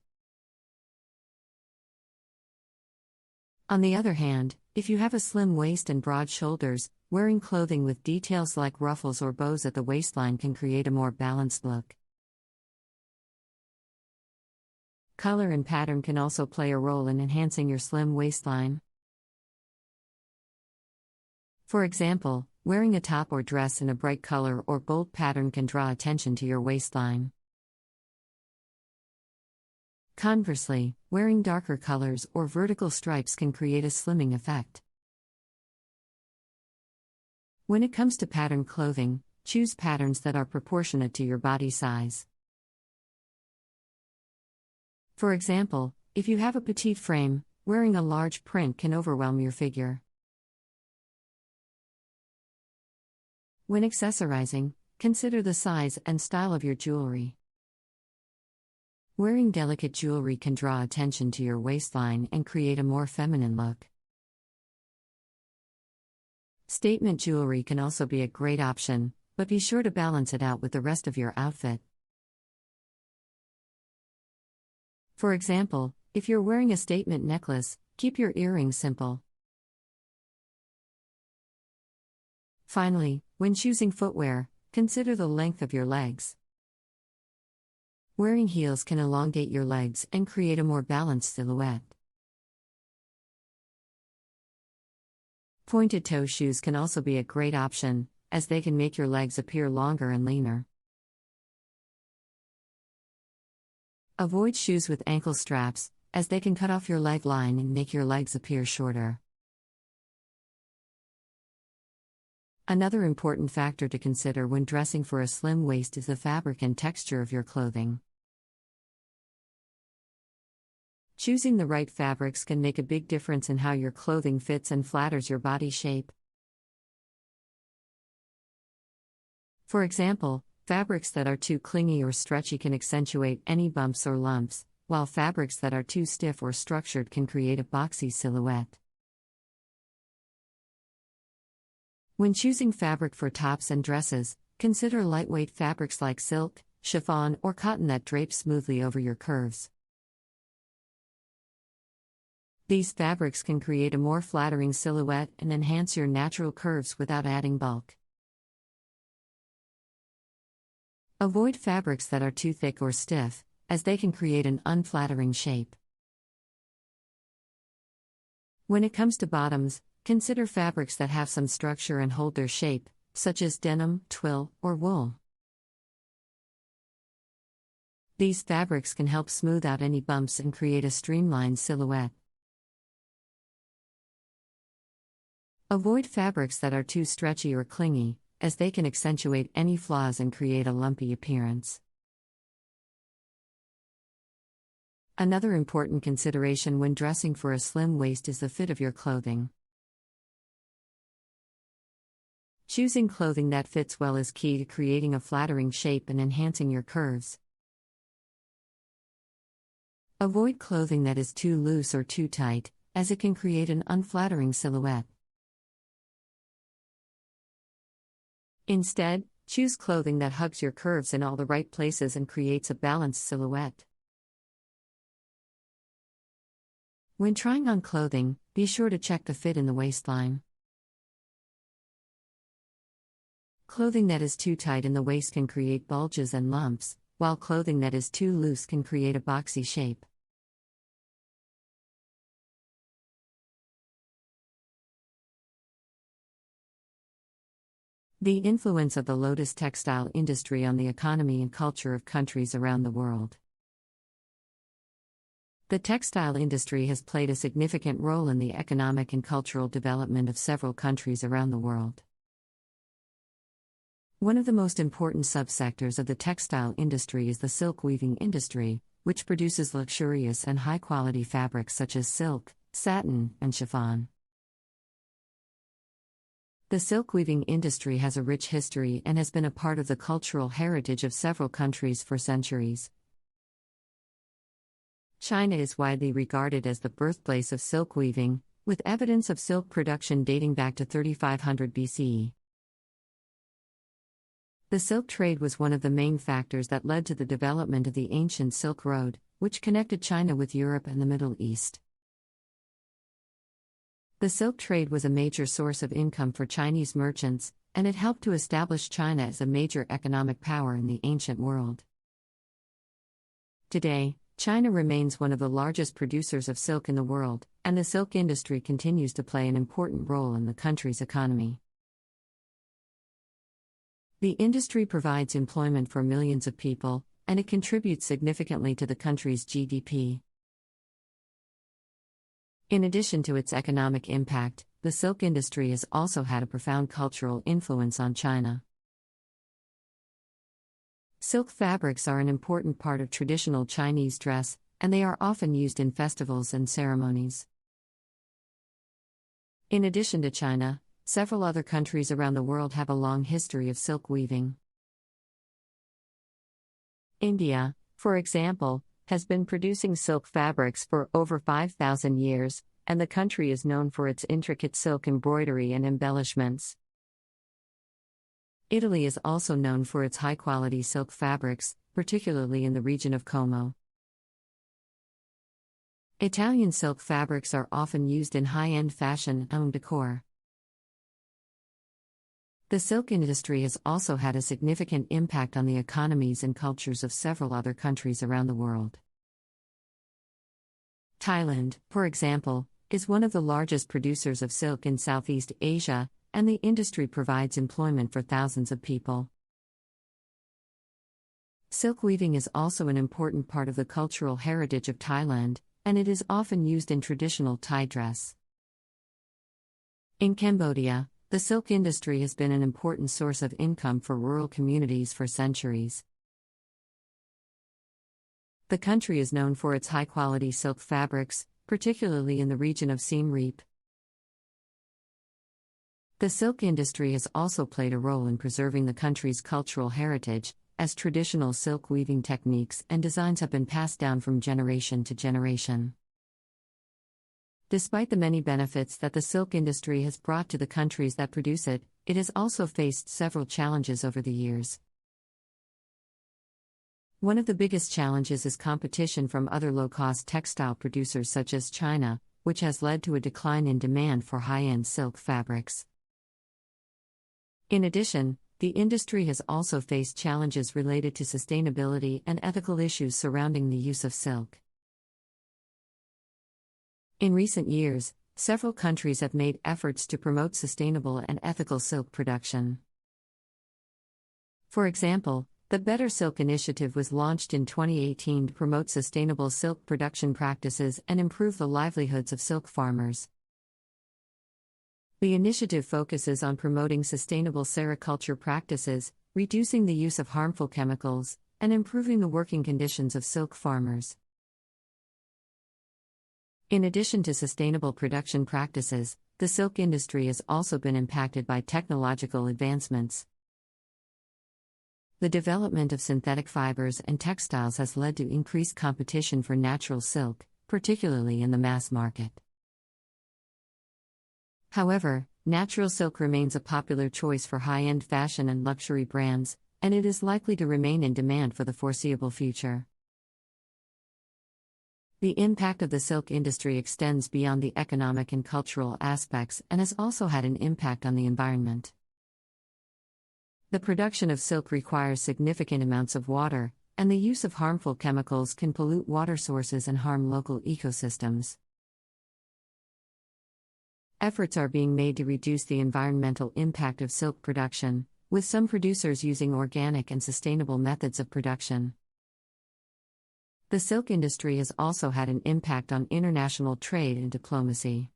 On the other hand, if you have a slim waist and broad shoulders, wearing clothing with details like ruffles or bows at the waistline can create a more balanced look. Color and pattern can also play a role in enhancing your slim waistline. For example, wearing a top or dress in a bright color or bold pattern can draw attention to your waistline. Conversely, wearing darker colors or vertical stripes can create a slimming effect. When it comes to patterned clothing, choose patterns that are proportionate to your body size. For example, if you have a petite frame, wearing a large print can overwhelm your figure. When accessorizing, consider the size and style of your jewelry. Wearing delicate jewelry can draw attention to your waistline and create a more feminine look. Statement jewelry can also be a great option, but be sure to balance it out with the rest of your outfit. For example, if you're wearing a statement necklace, keep your earrings simple. Finally, when choosing footwear, consider the length of your legs. Wearing heels can elongate your legs and create a more balanced silhouette. Pointed toe shoes can also be a great option, as they can make your legs appear longer and leaner. Avoid shoes with ankle straps, as they can cut off your leg line and make your legs appear shorter. Another important factor to consider when dressing for a slim waist is the fabric and texture of your clothing. Choosing the right fabrics can make a big difference in how your clothing fits and flatters your body shape. For example, fabrics that are too clingy or stretchy can accentuate any bumps or lumps, while fabrics that are too stiff or structured can create a boxy silhouette. When choosing fabric for tops and dresses, consider lightweight fabrics like silk, chiffon, or cotton that drape smoothly over your curves. These fabrics can create a more flattering silhouette and enhance your natural curves without adding bulk. Avoid fabrics that are too thick or stiff, as they can create an unflattering shape. When it comes to bottoms, consider fabrics that have some structure and hold their shape, such as denim, twill, or wool. These fabrics can help smooth out any bumps and create a streamlined silhouette. Avoid fabrics that are too stretchy or clingy, as they can accentuate any flaws and create a lumpy appearance. Another important consideration when dressing for a slim waist is the fit of your clothing. Choosing clothing that fits well is key to creating a flattering shape and enhancing your curves. Avoid clothing that is too loose or too tight, as it can create an unflattering silhouette. Instead, choose clothing that hugs your curves in all the right places and creates a balanced silhouette. When trying on clothing, be sure to check the fit in the waistline. Clothing that is too tight in the waist can create bulges and lumps, while clothing that is too loose can create a boxy shape. The influence of the Lotus textile industry on the economy and culture of countries around the world. The textile industry has played a significant role in the economic and cultural development of several countries around the world. One of the most important subsectors of the textile industry is the silk weaving industry, which produces luxurious and high-quality fabrics such as silk, satin, and chiffon. The silk weaving industry has a rich history and has been a part of the cultural heritage of several countries for centuries. China is widely regarded as the birthplace of silk weaving, with evidence of silk production dating back to 3500 BCE. The silk trade was one of the main factors that led to the development of the ancient Silk Road, which connected China with Europe and the Middle East. The silk trade was a major source of income for Chinese merchants, and it helped to establish China as a major economic power in the ancient world. Today, China remains one of the largest producers of silk in the world, and the silk industry continues to play an important role in the country's economy. The industry provides employment for millions of people, and it contributes significantly to the country's GDP. In addition to its economic impact, the silk industry has also had a profound cultural influence on China. Silk fabrics are an important part of traditional Chinese dress, and they are often used in festivals and ceremonies. In addition to China, several other countries around the world have a long history of silk weaving. India, for example, has been producing silk fabrics for over 5,000 years, and the country is known for its intricate silk embroidery and embellishments. Italy is also known for its high-quality silk fabrics, particularly in the region of Como. Italian silk fabrics are often used in high-end fashion and home decor. The silk industry has also had a significant impact on the economies and cultures of several other countries around the world. Thailand, for example, is one of the largest producers of silk in Southeast Asia, and the industry provides employment for thousands of people. Silk weaving is also an important part of the cultural heritage of Thailand, and it is often used in traditional Thai dress. In Cambodia, the silk industry has been an important source of income for rural communities for centuries. The country is known for its high-quality silk fabrics, particularly in the region of Siem Reap. The silk industry has also played a role in preserving the country's cultural heritage, as traditional silk weaving techniques and designs have been passed down from generation to generation. Despite the many benefits that the silk industry has brought to the countries that produce it, it has also faced several challenges over the years. One of the biggest challenges is competition from other low-cost textile producers such as China, which has led to a decline in demand for high-end silk fabrics. In addition, the industry has also faced challenges related to sustainability and ethical issues surrounding the use of silk. In recent years, several countries have made efforts to promote sustainable and ethical silk production. For example, the Better Silk Initiative was launched in 2018 to promote sustainable silk production practices and improve the livelihoods of silk farmers. The initiative focuses on promoting sustainable sericulture practices, reducing the use of harmful chemicals, and improving the working conditions of silk farmers. In addition to sustainable production practices, the silk industry has also been impacted by technological advancements. The development of synthetic fibers and textiles has led to increased competition for natural silk, particularly in the mass market. However, natural silk remains a popular choice for high-end fashion and luxury brands, and it is likely to remain in demand for the foreseeable future. The impact of the silk industry extends beyond the economic and cultural aspects and has also had an impact on the environment. The production of silk requires significant amounts of water, and the use of harmful chemicals can pollute water sources and harm local ecosystems. Efforts are being made to reduce the environmental impact of silk production, with some producers using organic and sustainable methods of production. The silk industry has also had an impact on international trade and diplomacy.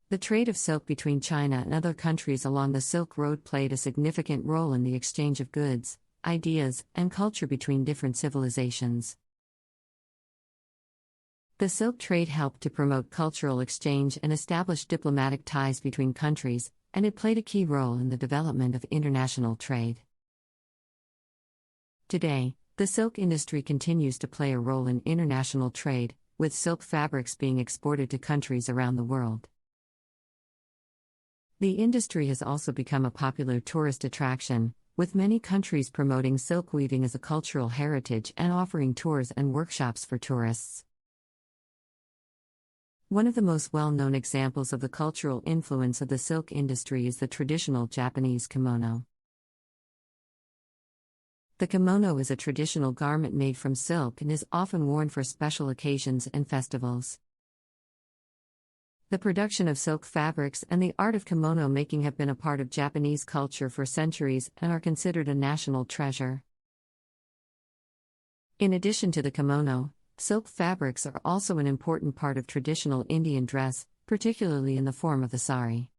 The trade of silk between China and other countries along the Silk Road played a significant role in the exchange of goods, ideas, and culture between different civilizations. The silk trade helped to promote cultural exchange and establish diplomatic ties between countries, and it played a key role in the development of international trade. Today, the silk industry continues to play a role in international trade, with silk fabrics being exported to countries around the world. The industry has also become a popular tourist attraction, with many countries promoting silk weaving as a cultural heritage and offering tours and workshops for tourists. One of the most well-known examples of the cultural influence of the silk industry is the traditional Japanese kimono. The kimono is a traditional garment made from silk and is often worn for special occasions and festivals. The production of silk fabrics and the art of kimono making have been a part of Japanese culture for centuries and are considered a national treasure. In addition to the kimono, silk fabrics are also an important part of traditional Indian dress, particularly in the form of the sari.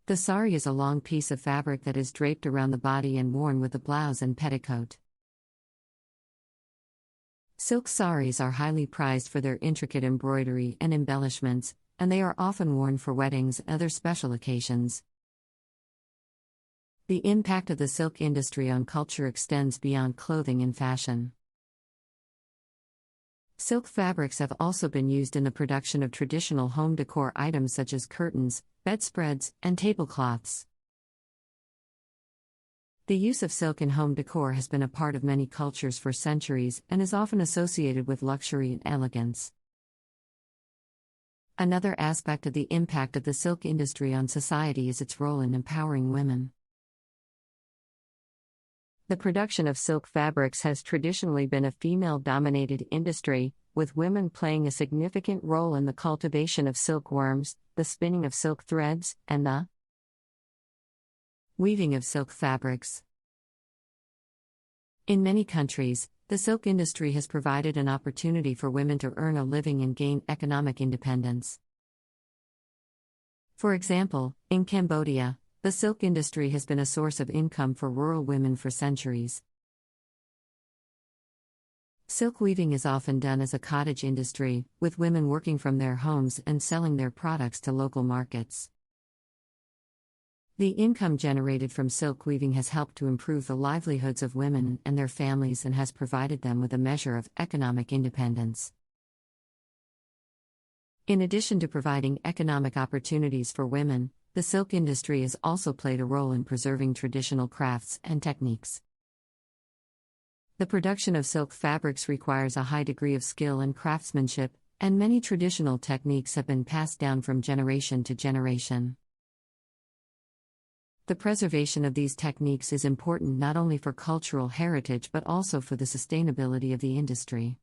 The sari is a long piece of fabric that is draped around the body and worn with a blouse and petticoat. Silk saris are highly prized for their intricate embroidery and embellishments, and they are often worn for weddings and other special occasions. The impact of the silk industry on culture extends beyond clothing and fashion. Silk fabrics have also been used in the production of traditional home decor items such as curtains, bedspreads, and tablecloths. The use of silk in home decor has been a part of many cultures for centuries and is often associated with luxury and elegance. Another aspect of the impact of the silk industry on society is its role in empowering women. The production of silk fabrics has traditionally been a female-dominated industry, with women playing a significant role in the cultivation of silkworms, the spinning of silk threads, and the weaving of silk fabrics. In many countries, the silk industry has provided an opportunity for women to earn a living and gain economic independence. For example, in Cambodia, the silk industry has been a source of income for rural women for centuries. Silk weaving is often done as a cottage industry, with women working from their homes and selling their products to local markets. The income generated from silk weaving has helped to improve the livelihoods of women and their families and has provided them with a measure of economic independence. In addition to providing economic opportunities for women, the silk industry has also played a role in preserving traditional crafts and techniques. The production of silk fabrics requires a high degree of skill and craftsmanship, and many traditional techniques have been passed down from generation to generation. The preservation of these techniques is important not only for cultural heritage but also for the sustainability of the industry.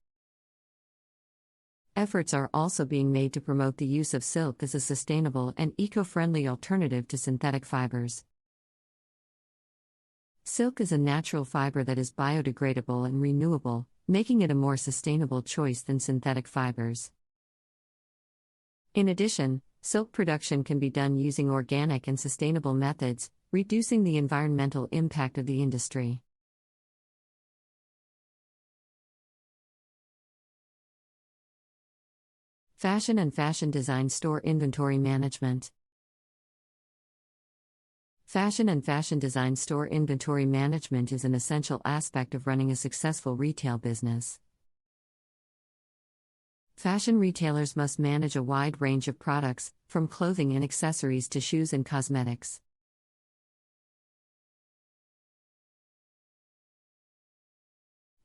Efforts are also being made to promote the use of silk as a sustainable and eco-friendly alternative to synthetic fibers. Silk is a natural fiber that is biodegradable and renewable, making it a more sustainable choice than synthetic fibers. In addition, silk production can be done using organic and sustainable methods, reducing the environmental impact of the industry. Fashion and fashion design store inventory management. Fashion and fashion design store inventory management is an essential aspect of running a successful retail business. Fashion retailers must manage a wide range of products, from clothing and accessories to shoes and cosmetics.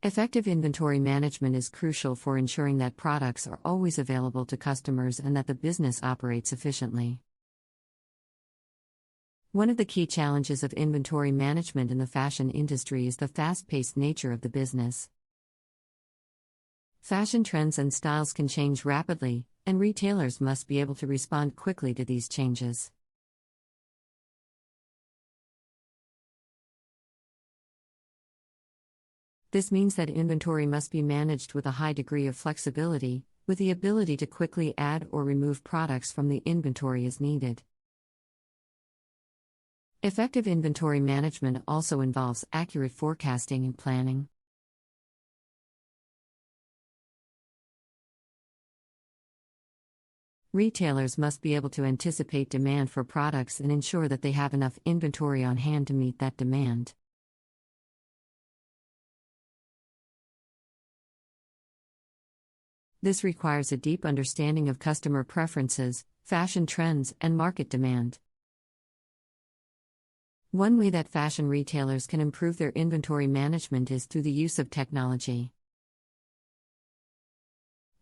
Effective inventory management is crucial for ensuring that products are always available to customers and that the business operates efficiently. One of the key challenges of inventory management in the fashion industry is the fast-paced nature of the business. Fashion trends and styles can change rapidly, and retailers must be able to respond quickly to these changes. This means that inventory must be managed with a high degree of flexibility, with the ability to quickly add or remove products from the inventory as needed. Effective inventory management also involves accurate forecasting and planning. Retailers must be able to anticipate demand for products and ensure that they have enough inventory on hand to meet that demand. This requires a deep understanding of customer preferences, fashion trends, and market demand. One way that fashion retailers can improve their inventory management is through the use of technology.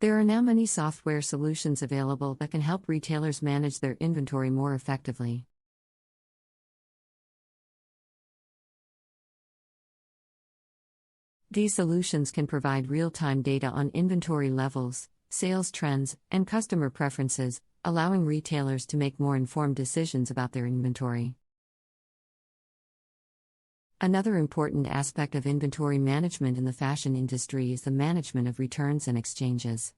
There are now many software solutions available that can help retailers manage their inventory more effectively. These solutions can provide real-time data on inventory levels, sales trends, and customer preferences, allowing retailers to make more informed decisions about their inventory. Another important aspect of inventory management in the fashion industry is the management of returns and exchanges.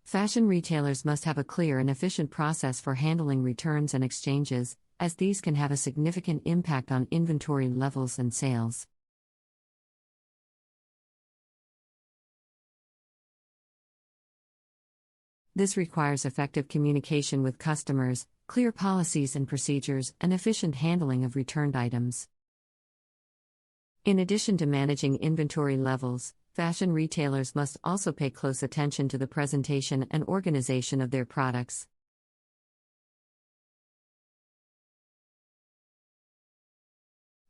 Fashion retailers must have a clear and efficient process for handling returns and exchanges, as these can have a significant impact on inventory levels and sales. This requires effective communication with customers, clear policies and procedures, and efficient handling of returned items. In addition to managing inventory levels, fashion retailers must also pay close attention to the presentation and organization of their products.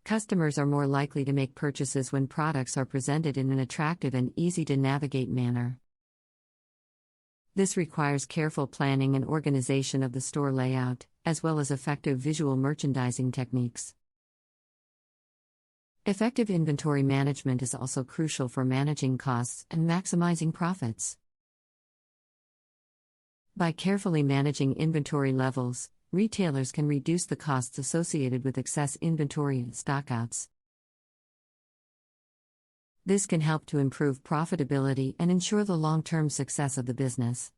Customers are more likely to make purchases when products are presented in an attractive and easy-to-navigate manner. This requires careful planning and organization of the store layout, as well as effective visual merchandising techniques. Effective inventory management is also crucial for managing costs and maximizing profits. By carefully managing inventory levels, retailers can reduce the costs associated with excess inventory and stockouts. This can help to improve profitability and ensure the long-term success of the business.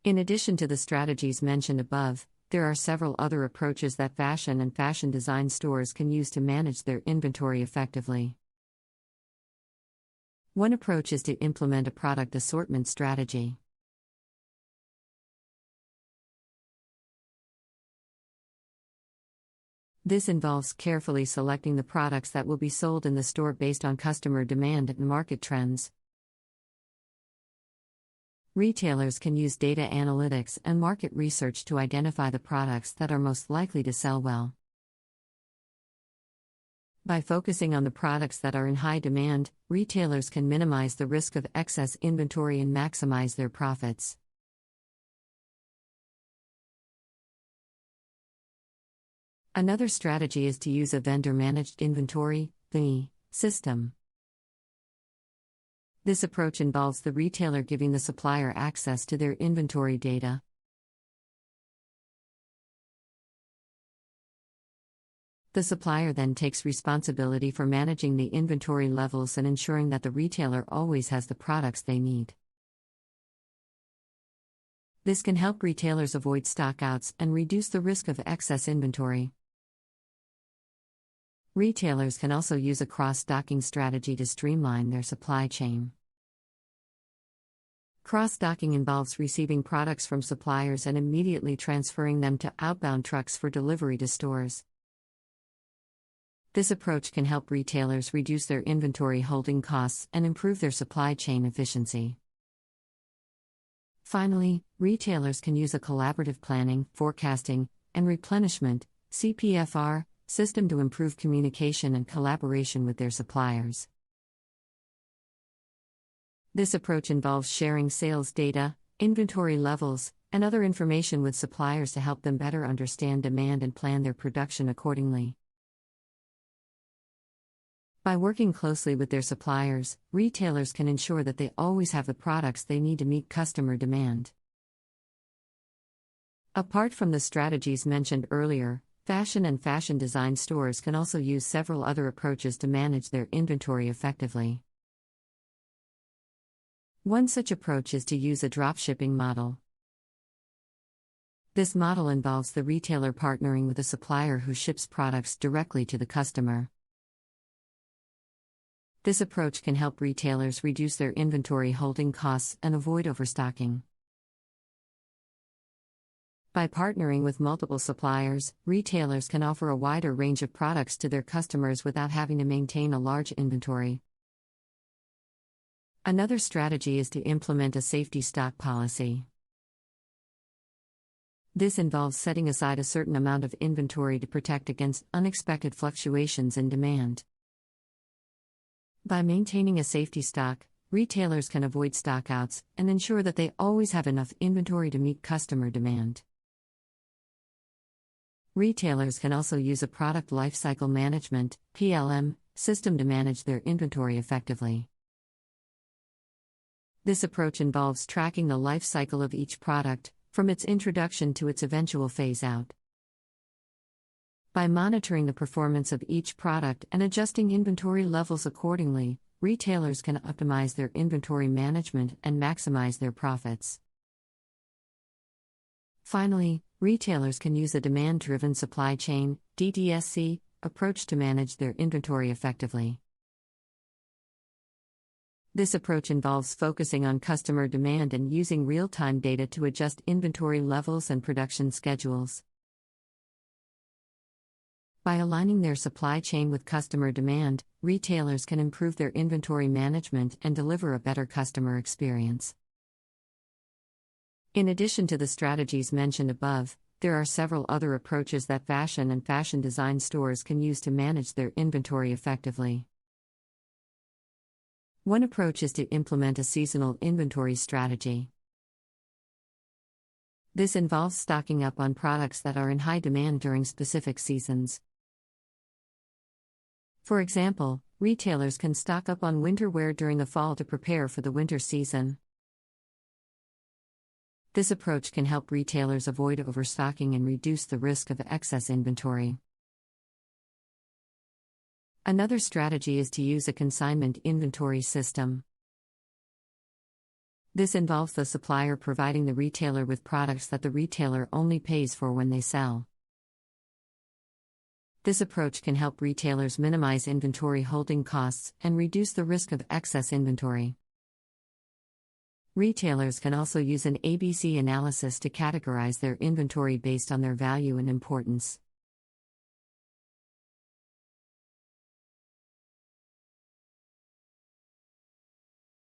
In addition to the strategies mentioned above, there are several other approaches that fashion and fashion design stores can use to manage their inventory effectively. One approach is to implement a product assortment strategy. This involves carefully selecting the products that will be sold in the store based on customer demand and market trends. Retailers can use data analytics and market research to identify the products that are most likely to sell well. By focusing on the products that are in high demand, retailers can minimize the risk of excess inventory and maximize their profits. Another strategy is to use a vendor-managed inventory (VMI) system. This approach involves the retailer giving the supplier access to their inventory data. The supplier then takes responsibility for managing the inventory levels and ensuring that the retailer always has the products they need. This can help retailers avoid stockouts and reduce the risk of excess inventory. Retailers can also use a cross-docking strategy to streamline their supply chain. Cross-docking involves receiving products from suppliers and immediately transferring them to outbound trucks for delivery to stores. This approach can help retailers reduce their inventory holding costs and improve their supply chain efficiency. Finally, retailers can use a collaborative planning, forecasting, and replenishment (CPFR) system to improve communication and collaboration with their suppliers. This approach involves sharing sales data, inventory levels, and other information with suppliers to help them better understand demand and plan their production accordingly. By working closely with their suppliers, retailers can ensure that they always have the products they need to meet customer demand. Apart from the strategies mentioned earlier, fashion and fashion design stores can also use several other approaches to manage their inventory effectively. One such approach is to use a dropshipping model. This model involves the retailer partnering with a supplier who ships products directly to the customer. This approach can help retailers reduce their inventory holding costs and avoid overstocking. By partnering with multiple suppliers, retailers can offer a wider range of products to their customers without having to maintain a large inventory. Another strategy is to implement a safety stock policy. This involves setting aside a certain amount of inventory to protect against unexpected fluctuations in demand. By maintaining a safety stock, retailers can avoid stockouts and ensure that they always have enough inventory to meet customer demand. Retailers can also use a product lifecycle management (PLM) system to manage their inventory effectively. This approach involves tracking the life cycle of each product, from its introduction to its eventual phase-out. By monitoring the performance of each product and adjusting inventory levels accordingly, retailers can optimize their inventory management and maximize their profits. Finally, retailers can use a demand-driven supply chain (DDSC) approach to manage their inventory effectively. This approach involves focusing on customer demand and using real-time data to adjust inventory levels and production schedules. By aligning their supply chain with customer demand, retailers can improve their inventory management and deliver a better customer experience. In addition to the strategies mentioned above, there are several other approaches that fashion and fashion design stores can use to manage their inventory effectively. One approach is to implement a seasonal inventory strategy. This involves stocking up on products that are in high demand during specific seasons. For example, retailers can stock up on winter wear during the fall to prepare for the winter season. This approach can help retailers avoid overstocking and reduce the risk of excess inventory. Another strategy is to use a consignment inventory system. This involves the supplier providing the retailer with products that the retailer only pays for when they sell. This approach can help retailers minimize inventory holding costs and reduce the risk of excess inventory. Retailers can also use an ABC analysis to categorize their inventory based on their value and importance.